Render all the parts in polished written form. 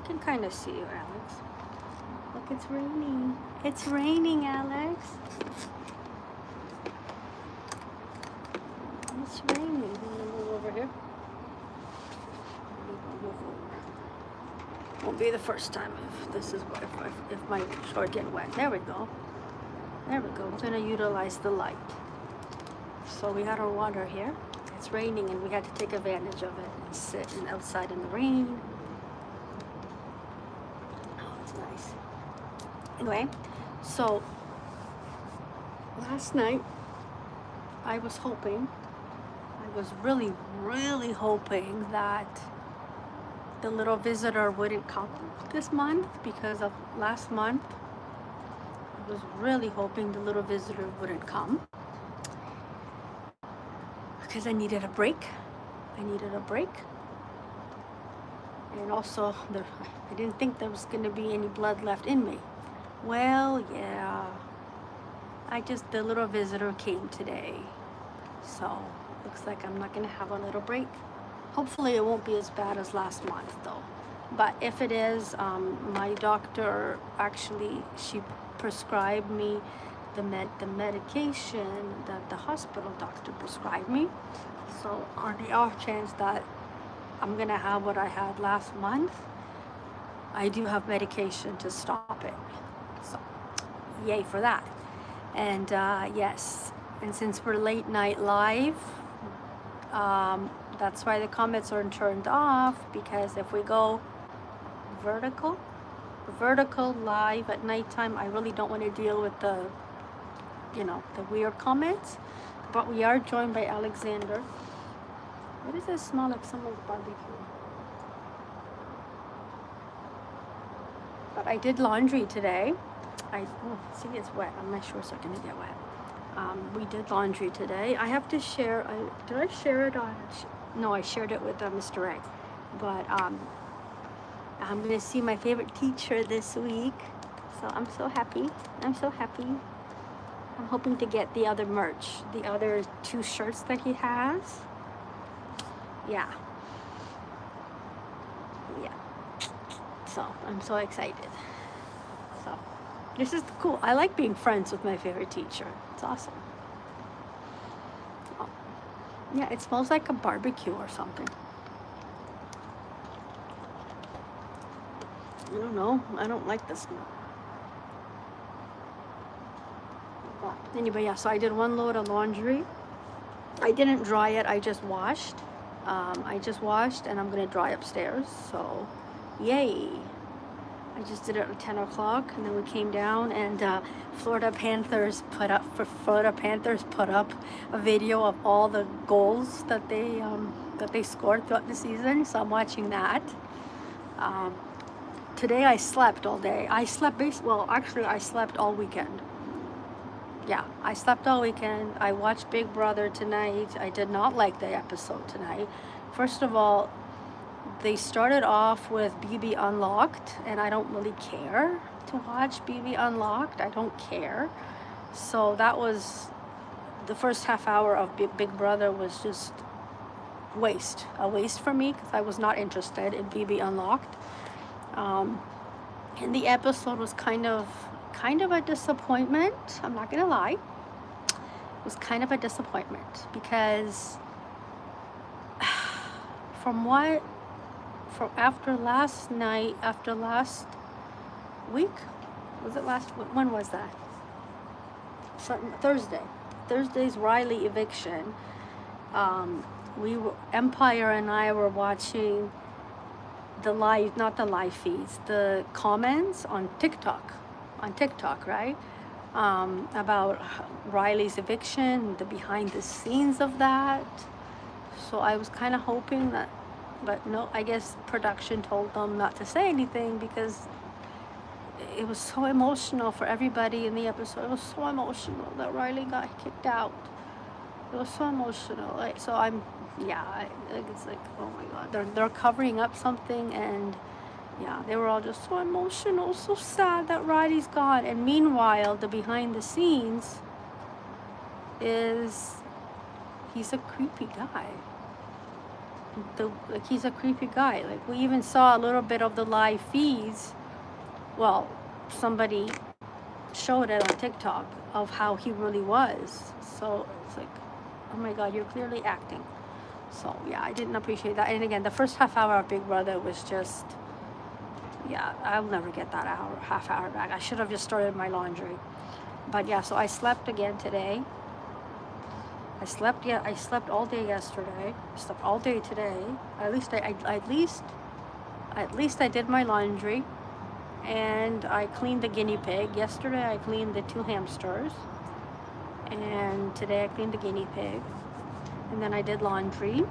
can kind of see you, Alex. Look, it's raining. It's raining, Alex. It's raining. I'm gonna move over here. Move over. Won't be the first time if this is if my short get wet. There we go. There we go. We're gonna utilize the light. So we had our water here. It's raining and we had to take advantage of it and sit outside in the rain. Oh, it's nice. Anyway, so last night I was really, really hoping that the little visitor wouldn't come this month because of last month. I was really hoping the little visitor wouldn't come because I needed a break. And also, I didn't think there was going to be any blood left in me. Well, yeah. The little visitor came today. So, looks like I'm not going to have a little break. Hopefully it won't be as bad as last month though. But if it is, my doctor actually, she prescribed me the medication that the hospital doctor prescribed me. So on the off chance that I'm gonna have what I had last month, I do have medication to stop it. So yay for that. And yes, and since we're late night live, that's why the comments are turned off, because if we go vertical live at nighttime, I really don't want to deal with the weird comments. But we are joined by Alexander. What does this smell like? Someone's barbecue. But I did laundry today. See, it's wet. My shorts are gonna get wet. We did laundry today. I have to share. Did I share it on? No, I shared it with Mr. Egg. But I'm gonna see my favorite teacher this week, so I'm so happy. I'm hoping to get the other merch, the other 2 shirts that he has. Yeah. So I'm so excited. So this is cool. I like being friends with my favorite teacher. It's awesome. Oh. Yeah, it smells like a barbecue or something. I don't know. I don't like the smell. But anyway, yeah, so I did 1 load of laundry. I didn't dry it. I just washed. And I'm going to dry upstairs. So, yay. I just did it at 10 o'clock. And then we came down and Florida Panthers put up a video of all the goals that they scored throughout the season. So I'm watching that. Today I slept all day. I slept all weekend. Yeah, I slept all weekend. I watched Big Brother tonight. I did not like the episode tonight. First of all, they started off with BB Unlocked, and I don't really care to watch BB Unlocked. I don't care. So that was the first half hour of Big Brother was just a waste for me, because I was not interested in BB Unlocked. And the episode was kind of a disappointment. I'm not gonna lie. It was kind of a disappointment because after last week, when was that? Thursday's Riley eviction. Empire and I were watching not the live feeds, the comments on TikTok, right? About Riley's eviction, the behind the scenes of that. So I was kind of hoping that, but no, I guess production told them not to say anything because it was so emotional for everybody in the episode. It was so emotional that Riley got kicked out. It was so emotional. It's like, oh my God, they're covering up something, and yeah, they were all just so emotional, so sad that Riley's gone. And meanwhile, the behind the scenes is he's a creepy guy. like he's a creepy guy. Like we even saw a little bit of the live feeds. Well, somebody showed it on TikTok of how he really was. So it's like, oh my God, you're clearly acting. So yeah, I didn't appreciate that. And again, the first half hour of Big Brother was just, yeah, I'll never get that half hour back. I should have just started my laundry. But yeah, so I slept again today. I slept all day yesterday. I slept all day today. At least I did my laundry, and I cleaned the guinea pig. Yesterday I cleaned the 2 hamsters, and today I cleaned the guinea pig, and then I did laundry.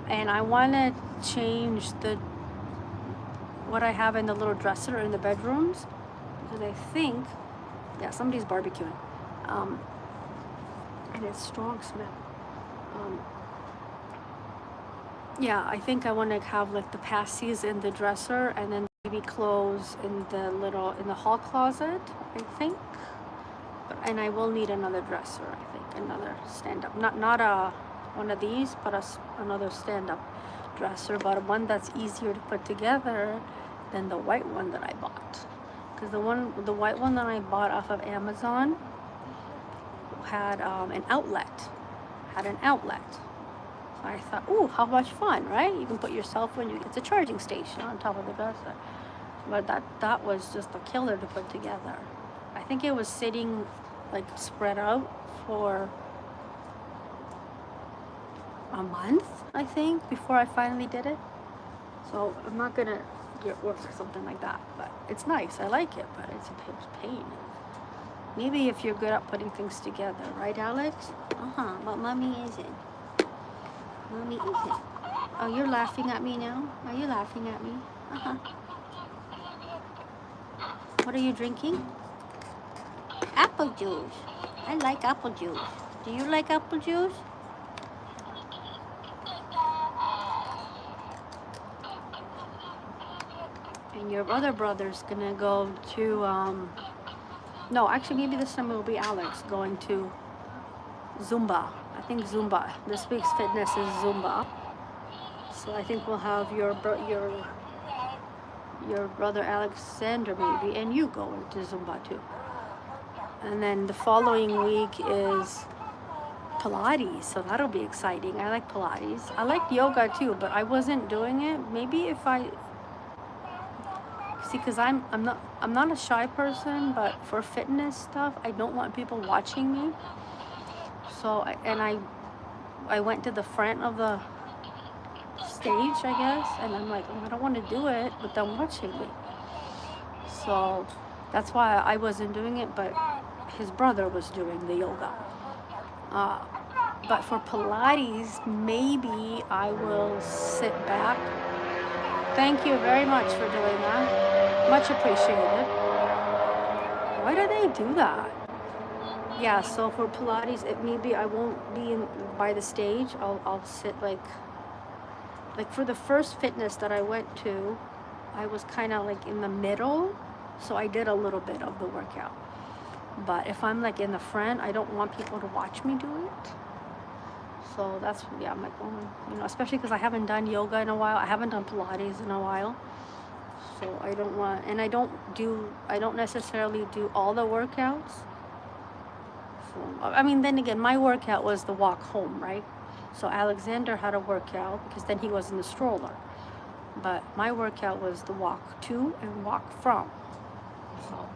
And I want to change what I have in the little dresser in the bedrooms, because I think, yeah, somebody's barbecuing. And it's strong smell. Yeah, I think I want to have like the passies in the dresser, and then maybe clothes in the hall closet, I think. And I will need another dresser, I think, another stand-up. Not one of these, but another stand-up dresser, but one that's easier to put together than the white one that I bought. Because the white one that I bought off of Amazon had an outlet. So I thought, ooh, how much fun, right? You can put your cell phone. It's a charging station on top of the dresser. But that was just a killer to put together. I think it was sitting like spread out for a month, I think, before I finally did it. So I'm not gonna get work or something like that. But it's nice. I like it, but it's a pain. Maybe if you're good at putting things together, right, Alex? But mommy isn't. Mommy isn't. Oh, you're laughing at me now? Are you laughing at me? What are you drinking? Apple juice. I like apple juice. Do you like apple juice? And your other brother's gonna go to, no, actually maybe this time it will be Alex going to Zumba. I think Zumba. This week's fitness is Zumba. So I think we'll have your brother Alexander maybe, and you going to Zumba too. And then the following week is Pilates, so that'll be exciting. I like Pilates. I like yoga too, but I wasn't doing it. Maybe if I see, because I'm not a shy person, but for fitness stuff, I don't want people watching me. So I went to the front of the stage, I guess, and I'm like, oh, I don't want to do it with them watching me. So that's why I wasn't doing it, but his brother was doing the yoga. But for Pilates, maybe I will sit back. Thank you very much for doing that. Much appreciated. Why do they do that? Yeah, so for Pilates, maybe I won't be by the stage. I'll sit like for the first fitness that I went to, I was kind of like in the middle, so I did a little bit of the workout. But if I'm like in the front, I don't want people to watch me do it. So that's, yeah, I'm like, oh, especially because I haven't done yoga in a while. I haven't done Pilates in a while. So I don't want, and I don't necessarily do all the workouts. So, I mean, then again, my workout was the walk home, right? So Alexander had a workout because then he was in the stroller. But my workout was the walk to and walk from. So,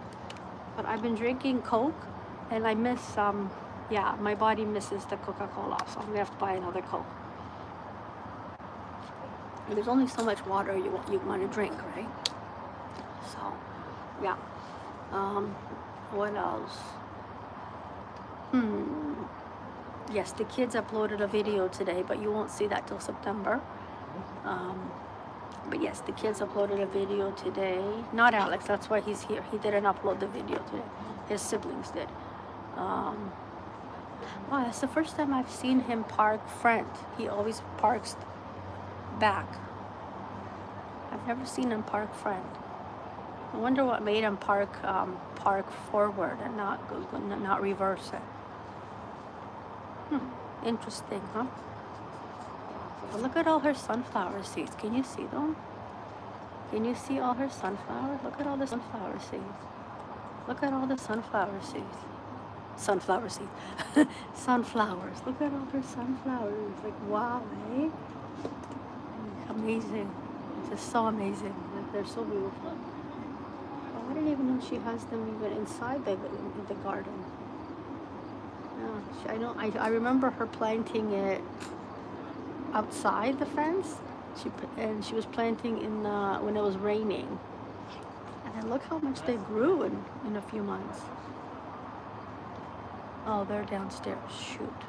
but I've been drinking Coke, and I miss my body misses the Coca-Cola, so I'm gonna have to buy another Coke. And there's only so much water you want to drink, right? So, yeah. What else? Yes, the kids uploaded a video today, but you won't see that till September. But yes, the kids uploaded a video today. Not Alex, that's why he's here. He didn't upload the video today. His siblings did. Wow, that's the first time I've seen him park front. He always parks back. I've never seen him park front. I wonder what made him park forward and not reverse it. Interesting, huh? But look at all her sunflower seeds. Can you see them? Can you see all her sunflowers? Look at all the sunflower seeds. Look at all the sunflower seeds. Sunflower seeds. Sunflowers. Look at all her sunflowers. Like, wow, eh? Amazing. Just so amazing. Like, they're so beautiful. Oh, I didn't even know she has them even inside the garden. Yeah, I know. I remember her planting it outside the fence. She was planting in when it was raining. And then look how much they grew in a few months. Oh, they're downstairs. Shoot.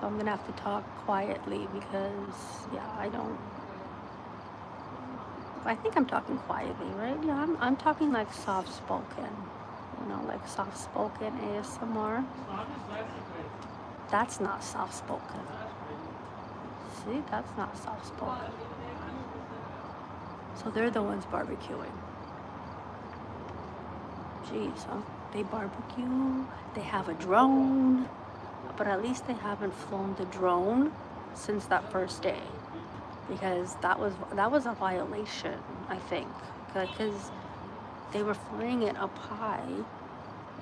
So I'm gonna have to talk quietly because yeah, I think I'm talking quietly, right? Yeah, I'm talking like soft spoken. You know, like soft spoken ASMR. That's not soft spoken. See, that's not soft spoken. So they're the ones barbecuing. Jeez, huh? They barbecue, they have a drone, but at least they haven't flown the drone since that first day, because that was a violation, I think, because they were flying it up high,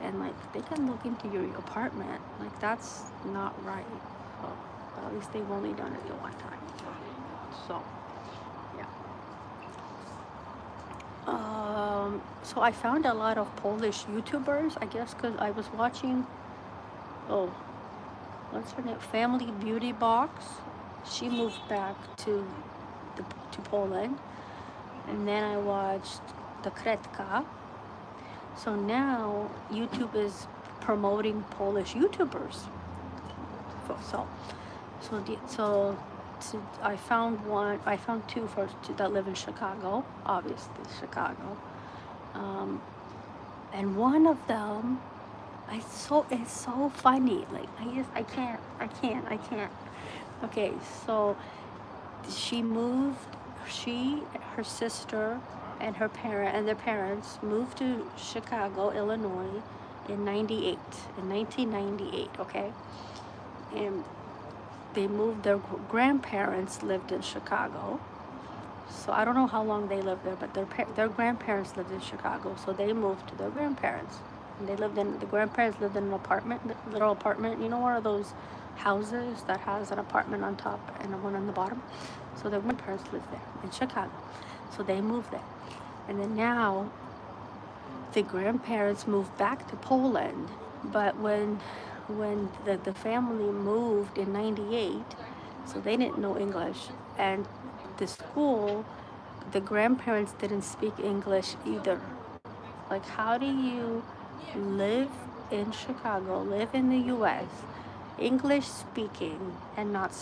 and like they can look into your apartment, like that's not right. So, but at least they've only done it the one time. So, yeah. So I found a lot of Polish YouTubers, I guess, because I was watching, oh, what's her name? Family Beauty Box. She moved back to Poland, and then I watched the Kretka. So now YouTube is promoting Polish YouTubers. I found two that live in Chicago, obviously Chicago, and one of them, it's so funny. Like I can't. Okay, so her sister, and their parents moved to Chicago, Illinois, in 1998. Okay, and they moved. Their grandparents lived in Chicago, so I don't know how long they lived there, but their grandparents lived in Chicago, so they moved to their grandparents. And the grandparents lived in an apartment, little apartment. You know, one of those houses that has an apartment on top and one on the bottom. So their grandparents lived there in Chicago, so they moved there, and then now the grandparents moved back to Poland, but when the family moved in 98, so they didn't know English, and the school, the grandparents didn't speak English either. Like, how do you live in Chicago, live in the US, English speaking, and not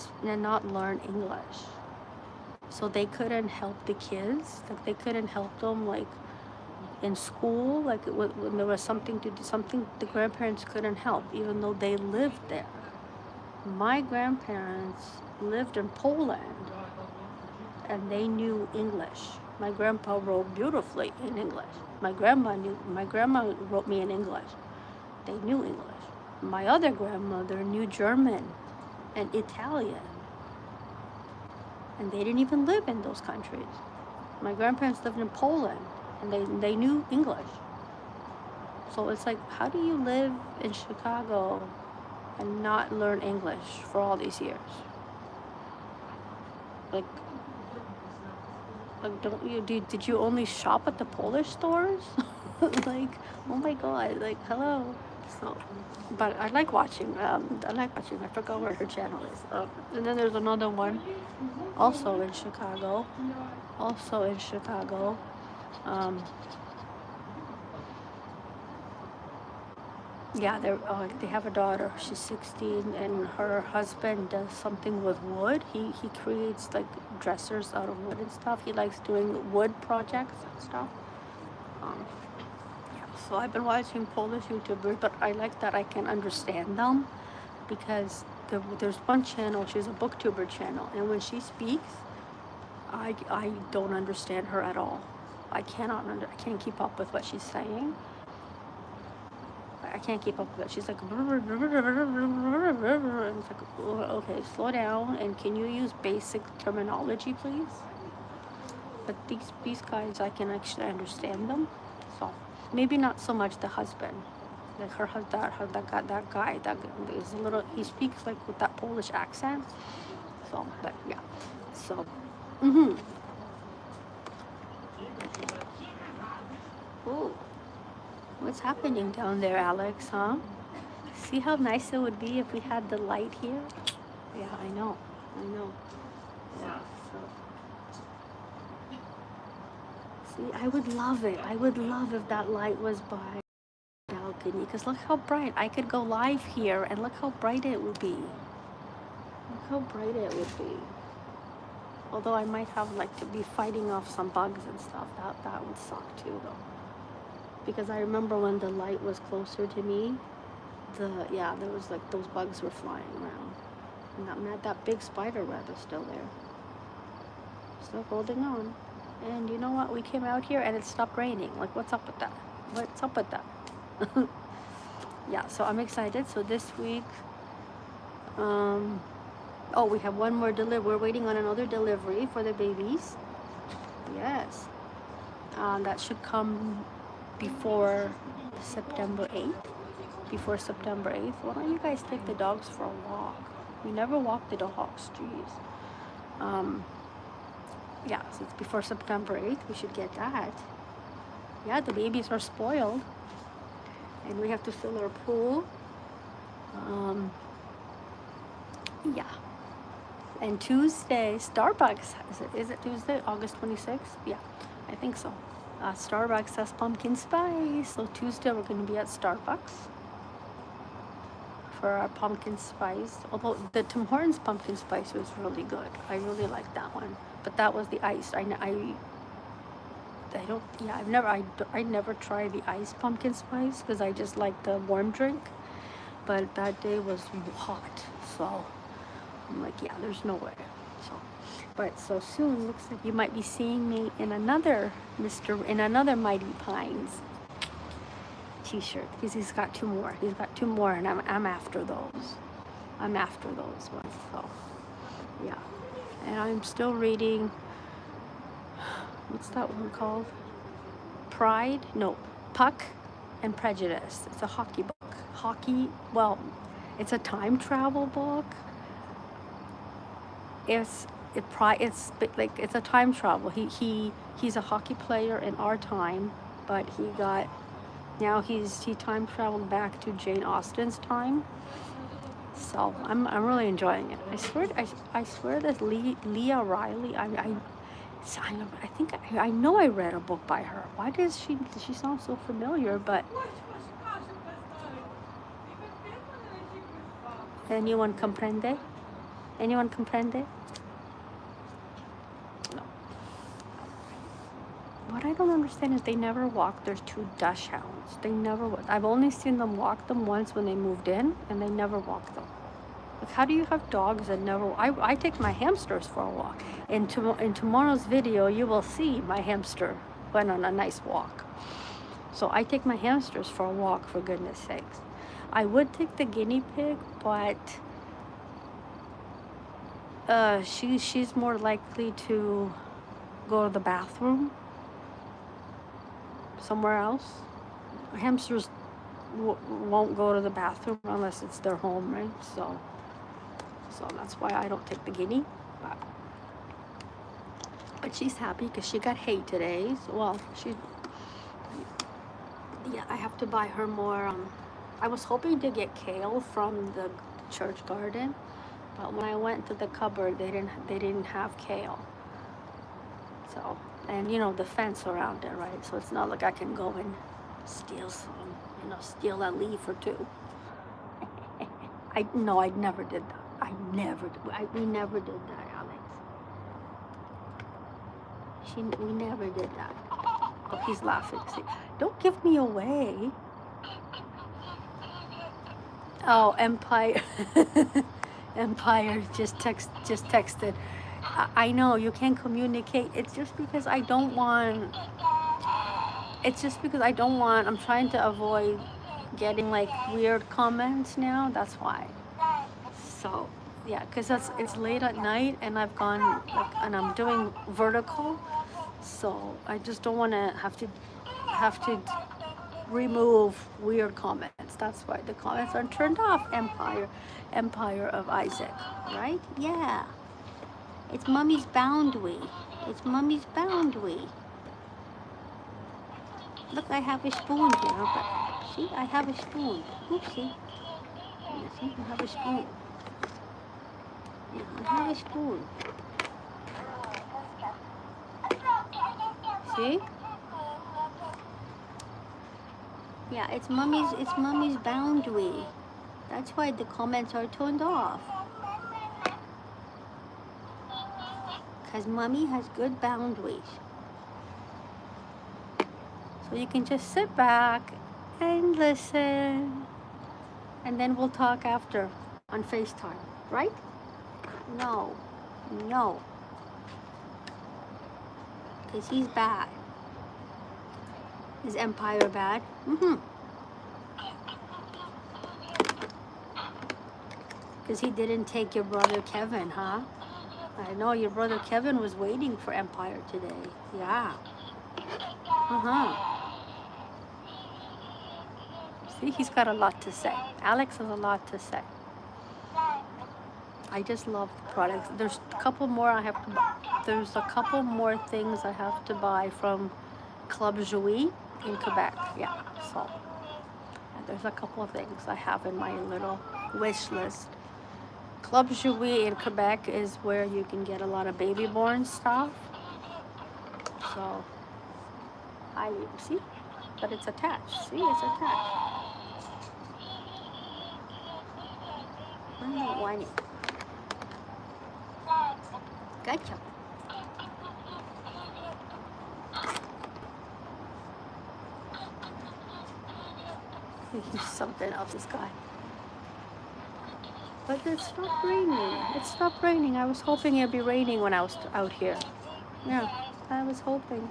learn English? So they couldn't help the kids, like they couldn't help them like in school, like when there was something to do, something the grandparents couldn't help, even though they lived there. My grandparents lived in Poland, and they knew English. My grandpa wrote beautifully in English. My grandma wrote me in English. They knew English. My other grandmother knew German and Italian, and they didn't even live in those countries. My grandparents lived in Poland, and they knew English. So it's like, how do you live in Chicago and not learn English for all these years? Like don't you did you only shop at the Polish stores? Like, oh my God, like, hello. So, but I like watching. I forgot what her channel is. And then there's another one, also in Chicago. Yeah, they have a daughter. She's 16, and her husband does something with wood. He creates like dressers out of wood and stuff. He likes doing wood projects and stuff. So I've been watching Polish YouTubers, but I like that I can understand them, because there's one channel, she's a booktuber channel, and when she speaks, I don't understand her at all. I can't keep up with what she's saying. I can't keep up with it. She's like, and it's like, "Oh, okay, slow down, and can you use basic terminology, please?" But these guys, I can actually understand them. So maybe not so much the husband. Like that guy, that is a little. He speaks like with that Polish accent. So, but yeah. So, Oh, what's happening down there, Alex? Huh? See how nice it would be if we had the light here? Yeah, I know. I know. Yeah. So, see, I would love it. I would love if that light was by the balcony. Because look how bright. I could go live here and look how bright it would be. Look how bright it would be. Although I might have like to be fighting off some bugs and stuff. That would suck too, though. Because I remember when the light was closer to me, there was like those bugs were flying around. And that big spider web is still there. Still holding on. And you know what? We came out here and it stopped raining. Like, what's up with that? What's up with that? Yeah, so I'm excited. So this week, we have one more delivery. We're waiting on another delivery for the babies. Yes. That should come before September 8th. Before September 8th. Why don't you guys take the dogs for a walk? We never walk the dogs. Jeez. Yeah, so it's before September 8th. We should get that. Yeah, the babies are spoiled. And we have to fill our pool. Yeah. And Tuesday, Starbucks, is it Tuesday, August 26th? Yeah, I think so. Starbucks has pumpkin spice. So Tuesday we're going to be at Starbucks for our pumpkin spice. Although the Tim Hortons pumpkin spice was really good. I really liked that one. But that was the iced. I never tried the iced pumpkin spice because I just like the warm drink. But that day was hot. So I'm like, yeah, there's no way. So soon looks like you might be seeing me in another Mighty Pines t-shirt because he's got two more. He's got two more, and I'm after those. I'm after those ones. So yeah, and I'm still reading. What's that one called? Puck and Prejudice. It's a hockey book. It's a time travel book. It's a time travel. He's a hockey player in our time, but he time traveled back to Jane Austen's time. So I'm really enjoying it. I swear that Leah Riley. I know I read a book by her. Why does she sound so familiar? But anyone comprende? Anyone comprende? No. What I don't understand is they never walk. There's two dachshunds. I've only seen them walk them once when they moved in, and they never walk them. Like, how do you have dogs that never... I take my hamsters for a walk. In tomorrow's video, you will see my hamster went on a nice walk. So I take my hamsters for a walk, for goodness sakes. I would take the guinea pig, but she's more likely to go to the bathroom somewhere else. Hamsters won't go to the bathroom unless it's their home, right? So that's why I don't take the guinea. But she's happy because she got hay today. So, I have to buy her more. I was hoping to get kale from the church garden, but when I went to the cupboard, they didn't have kale. So, and the fence around it, right? So it's not like I can go and steal steal a leaf or two. I never did that. We never did that, Alex. We never did that. Oh, he's laughing. See, don't give me away. Oh, Empire. Empire just texted. I know you can't communicate. It's just because I don't want. I'm trying to avoid getting like weird comments now. That's why. So yeah, because it's late at night and I've gone like and I'm doing vertical, so I just don't want to have to remove weird comments. That's why the comments are turned off. Empire of Isaac, right? Yeah, it's Mummy's boundary. It's Mummy's boundary. Look, I have a spoon here, but see, I have a spoon. Oopsie. Yeah, see, I have a spoon. Yeah, I have a spoon. See? Yeah, it's Mummy's boundary. That's why the comments are turned off. Because Mummy has good boundaries. So you can just sit back and listen. And then we'll talk after on FaceTime, right? No. No. Because he's bad. Is Empire bad? Mm-hmm. Because he didn't take your brother Kevin, huh? I know your brother Kevin was waiting for Empire today. Yeah. Uh-huh. See, he's got a lot to say. Alex has a lot to say. I just love the products. There's a couple more I have to buy. There's a couple more things I have to buy from Club Jouy in Quebec. Yeah, so there's a couple of things I have in my little wish list. Club Jouy in Quebec is where you can get a lot of baby born stuff. So I see, but it's attached. See, it's attached. I'm not whining. Gotcha. He's something else, this guy. But it stopped raining. It stopped raining. I was hoping it'd be raining when I was out here. Yeah, I was hoping.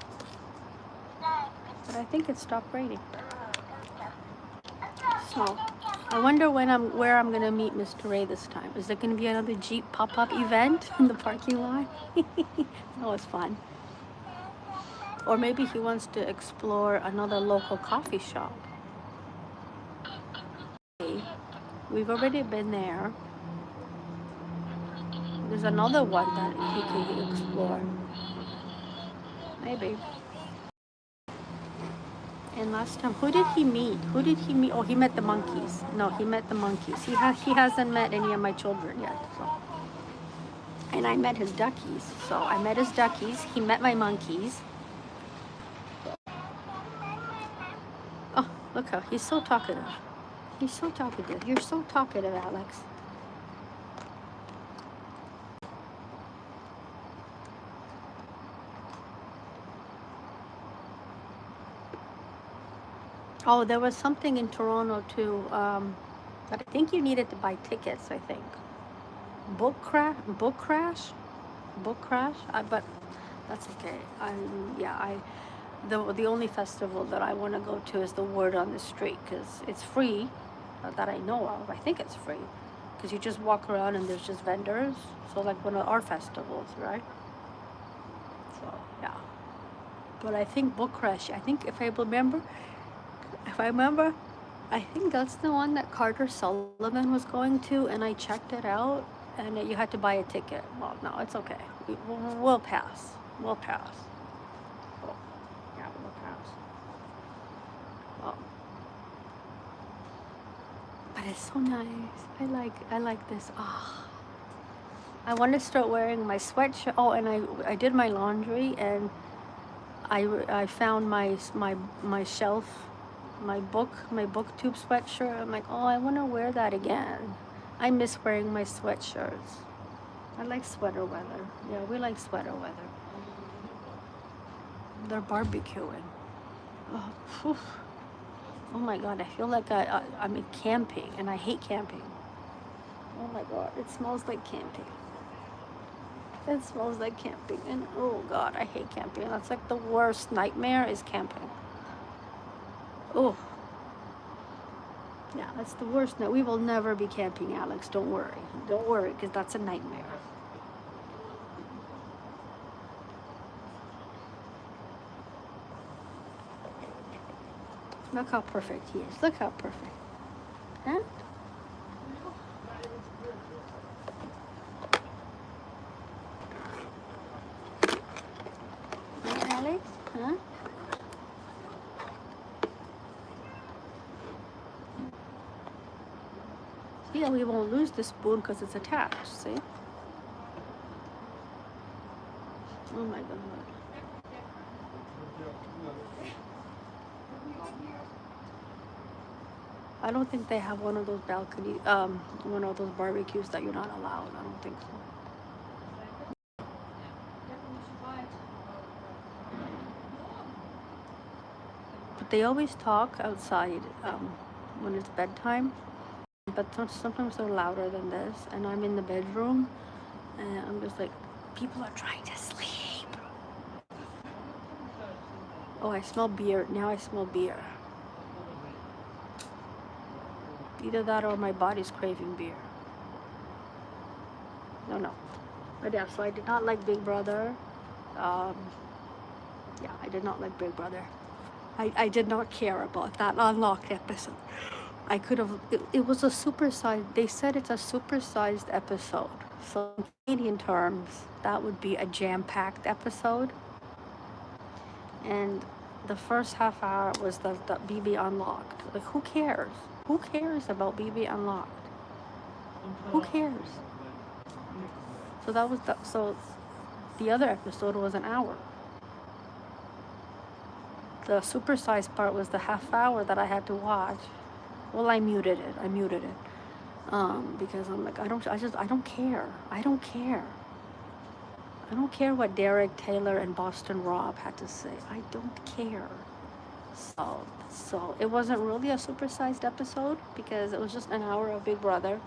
But I think it stopped raining. So I wonder where I'm gonna meet Mr. Ray this time. Is there gonna be another Jeep pop-up event in the parking lot? That was fun. Or maybe he wants to explore another local coffee shop. We've already been there. There's another one that he could explore. Maybe. And last time, who did he meet? Who did he meet? Oh, he met the monkeys. No, he met the monkeys. He hasn't met any of my children yet. So. And I met his duckies. So I met his duckies. He met my monkeys. Oh, look how he's so talkative. He's so talkative. You're so talkative, Alex. Oh, there was something in Toronto too, but I think you needed to buy tickets, I think. Book crash? But that's okay. The only festival that I want to go to is the Word on the Street, because it's free, that I know of. I think it's free, because you just walk around and there's just vendors. So like one of our festivals, right? So yeah. But I think Book Crash, I think if I remember, I think that's the one that Carter Sullivan was going to, and I checked it out, and you had to buy a ticket. Well, no, it's okay. We'll pass. We'll pass. Oh, yeah, we'll pass. Well, but it's so nice. I like this. Ah, I want to start wearing my sweatshirt. Oh, and I did my laundry, and I found my shelf. My booktube sweatshirt. I'm like, oh, I want to wear that again. I miss wearing my sweatshirts. I like sweater weather. Yeah, we like sweater weather. They're barbecuing. Oh, phew. Oh my God, I feel like I'm in camping, and I hate camping. Oh my God, it smells like camping. It smells like camping, and oh God, I hate camping. That's like the worst nightmare is camping. Oh, Yeah, that's the worst. No, we will never be camping, Alex. Don't worry. Don't worry, because that's a nightmare. Look how perfect he is. Look how perfect. Huh? Huh, Alex? Huh? See, we won't lose the spoon because it's attached, see? Oh my God. I don't think they have one of those balcony, one of those barbecues that you're not allowed. I don't think so. But they always talk outside when it's bedtime. But sometimes they're louder than this. And I'm in the bedroom, and I'm just like, people are trying to sleep. Oh, I smell beer. Now I smell beer. Either that or my body's craving beer. No. But yeah, so I did not like Big Brother. Yeah, I did not like Big Brother. I did not care about that unlocked episode. I could have, it was a supersized, they said it's a supersized episode. So in Canadian terms, that would be a jam-packed episode. And the first half hour was the BB Unlocked. Like, who cares? Who cares about BB Unlocked? Who cares? So that was so the other episode was an hour. The supersized part was the half hour that I had to watch. Well, I muted it. Because I'm like, I don't care. I don't care what Derek Taylor and Boston Rob had to say. I don't care. So it wasn't really a supersized episode because it was just an hour of Big Brother.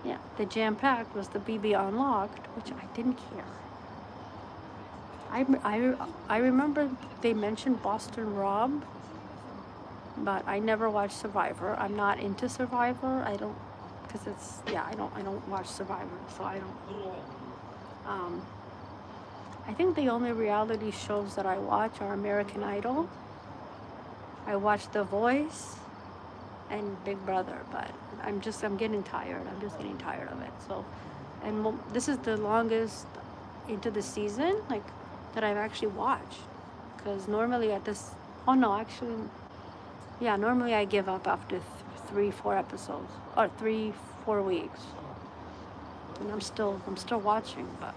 Yeah, the jam-packed was the BB Unlocked, which I didn't care. I remember they mentioned Boston Rob, but I never watched Survivor. I'm not into Survivor. I don't, because it's, yeah, I don't watch Survivor, so I don't. I think the only reality shows that I watch are American Idol. I watch The Voice and Big Brother, but I'm getting tired. I'm just getting tired of it. So, and this is the longest into the season, like, that I've actually watched. Because normally at this, normally I give up after 3-4 episodes, or 3-4 weeks. And I'm still watching, but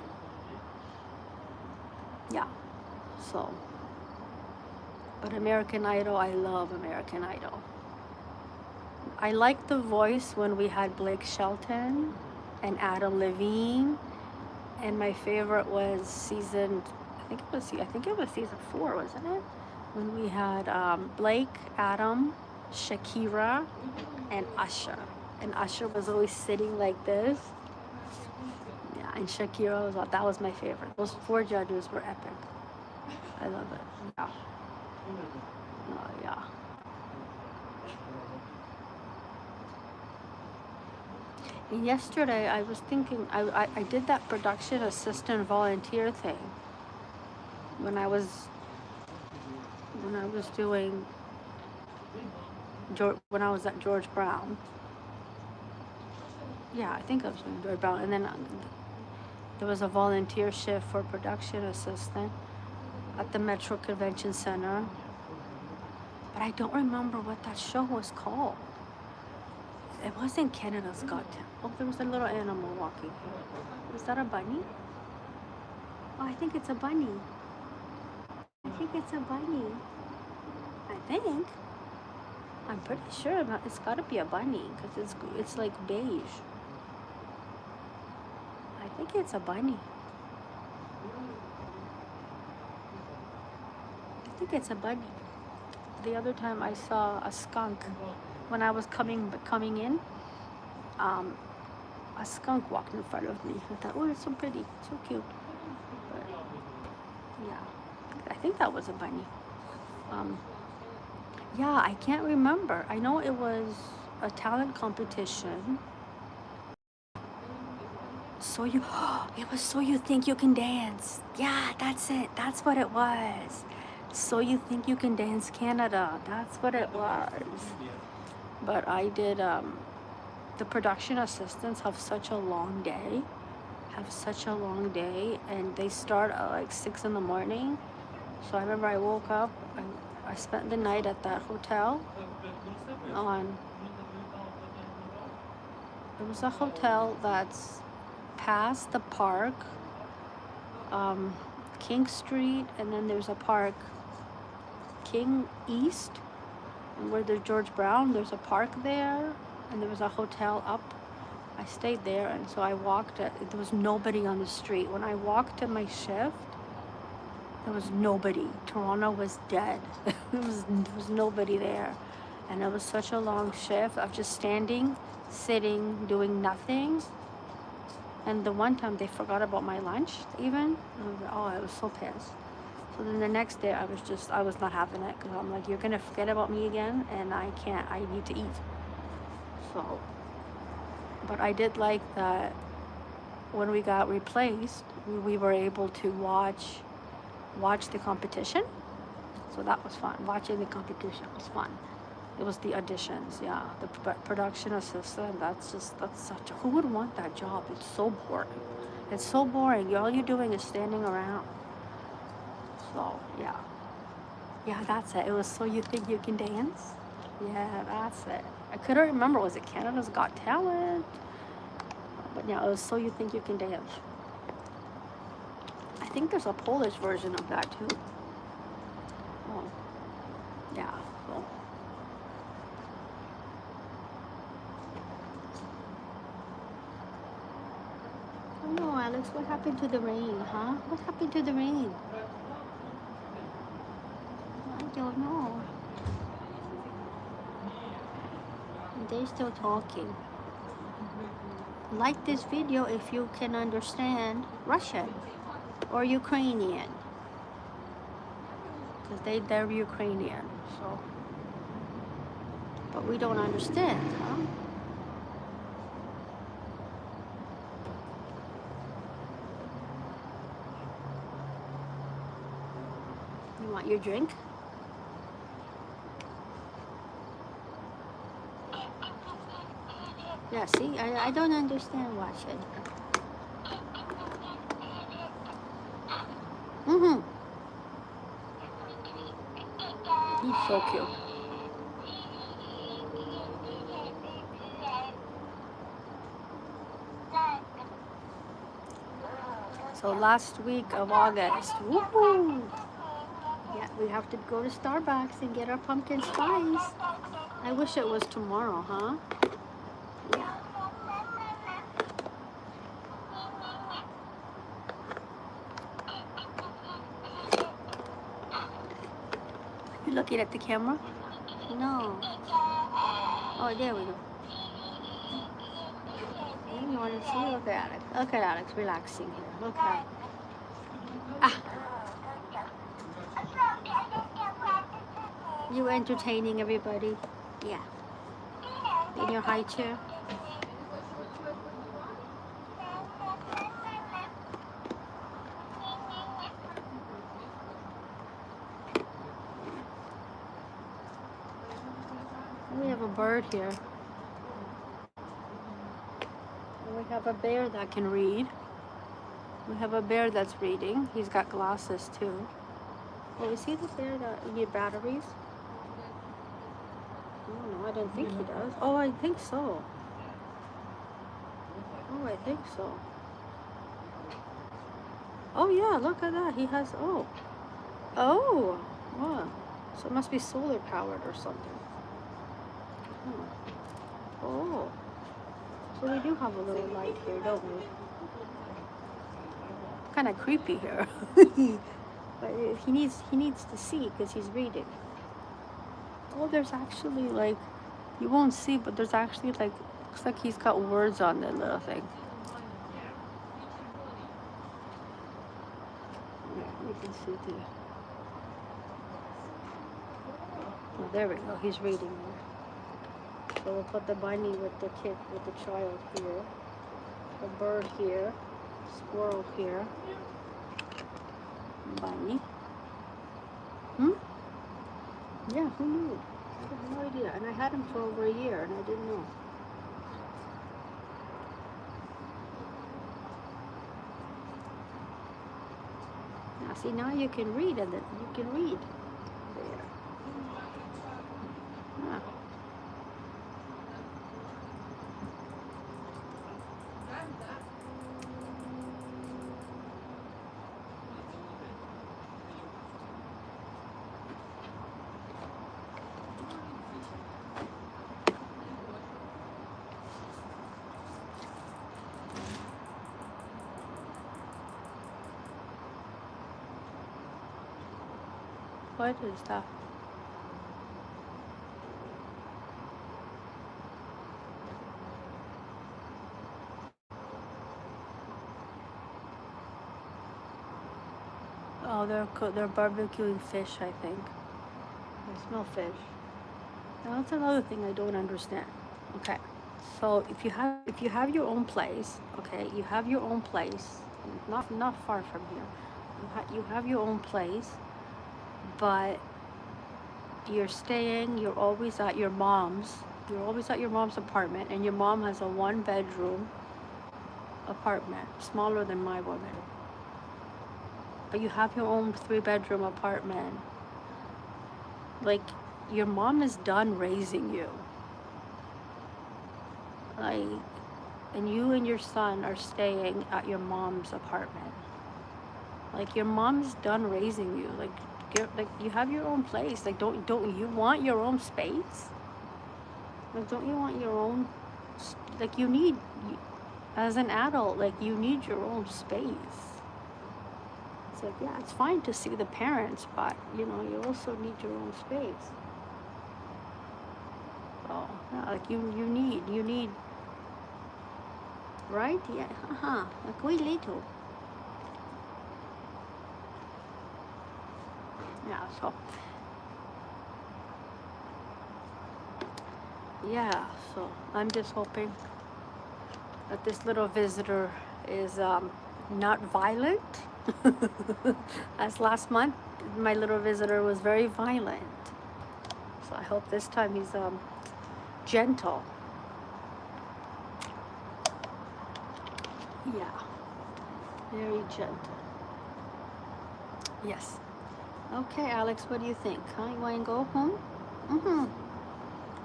yeah, so. But American Idol, I love American Idol. I liked The Voice when we had Blake Shelton and Adam Levine, and my favorite was I think it was season 4, wasn't it? When we had Blake, Adam, Shakira, and Usher. And Usher was always sitting like this. Yeah, and Shakira that was my favorite. Those 4 judges were epic. I love it. Yeah. Yeah. And yesterday I was thinking, I did that production assistant volunteer thing when I was doing, when I was at George Brown. Yeah, I think I was doing George Brown. And then there was a volunteer shift for production assistant at the Metro Convention Center. But I don't remember what that show was called. It wasn't Canada's Got Talent. Oh, there was a little animal walking here. Is that a bunny? Oh, I think it's a bunny. I think it's a bunny. I'm pretty sure it's got to be a bunny because it's like beige. I think it's a bunny. I think it's a bunny. The other time I saw a skunk when I was coming in. A skunk walked in front of me. I thought, oh, it's so pretty, so cute. But yeah, I think that was a bunny. Yeah, I can't remember. I know it was a talent competition. So you, it was So You Think You Can Dance. Yeah, that's it. That's what it was. So You Think You Can Dance Canada. That's what it was. But I did, the production assistants have such a long day, and they start at like 6 in the morning. So I remember I woke up and I spent the night at that hotel on, it was a hotel that's past the park, King Street, and then there's a park, King East, and where there's George Brown, there's a park there, and there was a hotel up. I stayed there, and so I walked, there was nobody on the street. When I walked to my shift, there was nobody. Toronto was dead. there was nobody there. And it was such a long shift of just standing, sitting, doing nothing. And the one time they forgot about my lunch even. I was so pissed. So then the next day I was not having it, because I'm like, you're gonna forget about me again, and I can't, I need to eat. So, but I did like that when we got replaced, we were able to watch the competition. So that was fun. Watching the competition was fun. It was the auditions, yeah. The production assistant, that's such a, who would want that job? It's so boring. It's so boring. All you're doing is standing around. So, yeah. Yeah, that's it. It was So You Think You Can Dance? Yeah, that's it. I couldn't remember. Was it Canada's Got Talent? But yeah, it was So You Think You Can Dance. I think there's a Polish version of that too. Oh, yeah. So. Oh no, Alex, what happened to the rain, huh? What happened to the rain? I don't know. They're still talking. Like this video if you can understand Russian or Ukrainian, because they're Ukrainian, so. But we don't understand, huh? You want your drink? Yeah, see, I don't understand Russian. Mm-hmm. He's so cute. So last week of August, woohoo! Yeah, we have to go to Starbucks and get our pumpkin spice. I wish it was tomorrow, huh? Yeah. You looking at the camera? No. Oh, there we go. You want to see? Look at Alex. Look at Alex relaxing here. Okay. Ah. You entertaining everybody? Yeah. In your high chair? We have a bird here. And we have a bear that can read. We have a bear that's reading. He's got glasses too. Oh, is he the bear that need batteries? Oh no, I don't think he does. Oh, I think so. Oh, I think so. Oh yeah, look at that. He has, oh. Oh, wow. So it must be solar powered or something. Oh. So we do have a little light here, don't we? Kind of creepy here. But he needs to see because he's reading. Oh, there's actually like, you won't see, but there's actually like, looks like he's got words on the little thing. Yeah, you can see the, there we go. He's reading there. So we'll put the bunny with the kid, with the child here. The bird here. Squirrel here. Bunny. Yeah, who knew? I had no idea. And I had him for over a year and I didn't know. Now see, now you can read, and you can read there. Yeah. What is that? Oh, they're barbecuing fish, I think. I smell fish. Now that's another thing I don't understand. Okay, so if you have your own place, okay, you have your own place, not far from here. You have your own place, but you're always at your mom's. You're always at your mom's apartment, and your mom has a 1-bedroom apartment, smaller than my one. But you have your own 3-bedroom apartment. Like, your mom is done raising you. Like, and you and your son are staying at your mom's apartment. Like, your mom's done raising you. Like, you have your own place. Like, don't you want your own space? Like, don't you want your own, like, as an adult, like, you need your own space. It's like, yeah, it's fine to see the parents, but, you know, you also need your own space. So, yeah, like, you need, right? Yeah, like, we little. Yeah, so, yeah, so I'm just hoping that this little visitor is not violent. As last month, my little visitor was very violent. So I hope this time he's gentle. Yeah, very gentle. Yes. Okay, Alex, what do you think? Huh? You want to go home?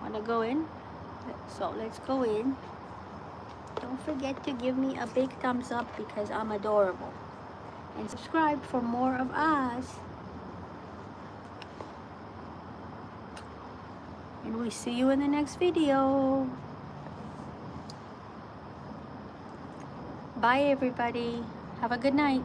Want to go in? So let's go in. Don't forget to give me a big thumbs up because I'm adorable. And subscribe for more of us. And we see you in the next video. Bye, everybody. Have a good night.